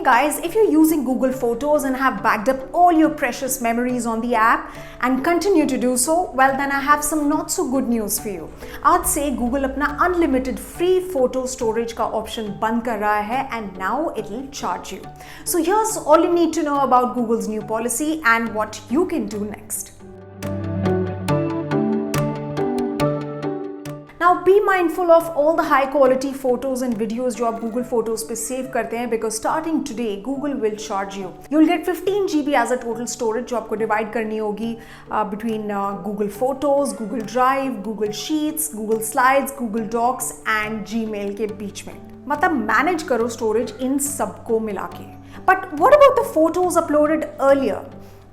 guys, if you're using Google Photos and have backed up all your precious memories on the app and continue to do so, well then I have some not so good news for you. आज से Google अपना unlimited free photo storage का option बंद कर रहा है and now it will charge you. So here's all you need to know about Google's new policy and what you can do next. Now be mindful of all the high quality photos and videos जो आप Google Photos पे save करते हैं because starting today Google will charge you. You'll get 15 GB as a total storage जो आपको divide करनी होगी between Google Photos, Google Drive, Google Sheets, Google Slides, Google Docs and Gmail के बीच में. मतलब manage करो storage इन सबको मिला के. But what about the photos uploaded earlier?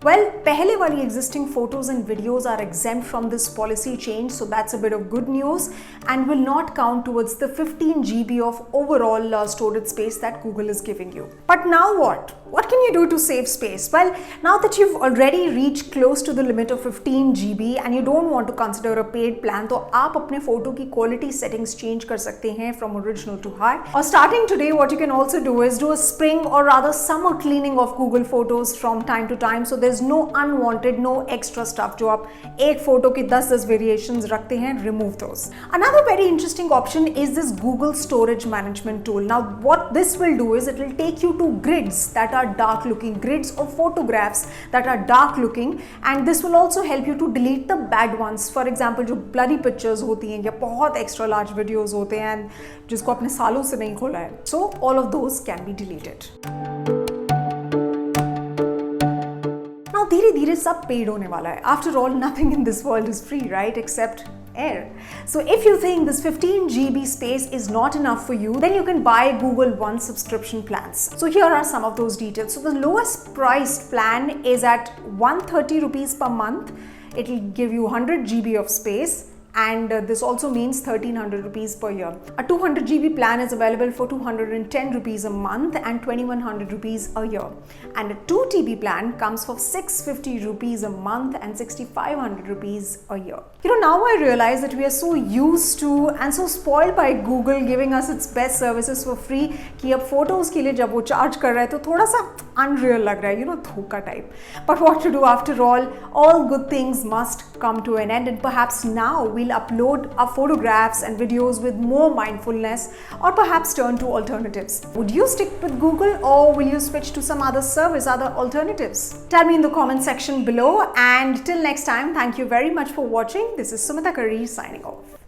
Well, पहले वाली existing photos and videos are exempt from this policy change, so that's a bit of good news and will not count towards the 15 GB of overall storage space that Google is giving you. But now what? What can you do to save space? Well, now that you've already reached close to the limit of 15 GB and you don't want to consider a paid plan, तो आप अपने photo की quality settings change कर सकते हैं from original to high. Or starting today, what you can also do is do a spring or rather summer cleaning of Google Photos from time to time. So there's no unwanted, no extra stuff जो आप एक photo की 10 variations रखते हैं, remove those. Another very interesting option is this Google Storage Management tool. Now what this will do is it will take you to grids that are dark looking, grids of photographs that are dark looking, and this will also help you to delete the bad ones. For example, जो blurry pictures होती हैं या बहुत extra large videos होते हैं जिसको आपने सालों से नहीं खोला है. So all of those can be deleted. Now धीरे धीरे सब पेड होने वाला है. After all, nothing in this world is free, right? Except air. So if you think this 15 GB space is not enough for you, then you can buy Google One subscription plans. So here are some of those details. So the lowest priced plan is at 130 rupees per month. It will give you 100 GB of space. And this also means 1300 rupees per year. A 200 GB plan is available for 210 rupees a month and 2100 rupees a year. And a 2 TB plan comes for 650 rupees a month and 6500 rupees a year. You know, now I realize that we are so used to and so spoiled by Google giving us its best services for free कि अब photos के लिए जब वो charge कर रहा है तो थोड़ा सा unreal लग रहा है, you know, धोखा type. But what to do after all good things must come to an end, and perhaps now we'll upload our photographs and videos with more mindfulness or perhaps turn to alternatives. Would you stick with Google or will you switch to some other service, other alternatives? Tell me in the comment section below, and till next time, thank you very much for watching. This is Sumita Karir signing off.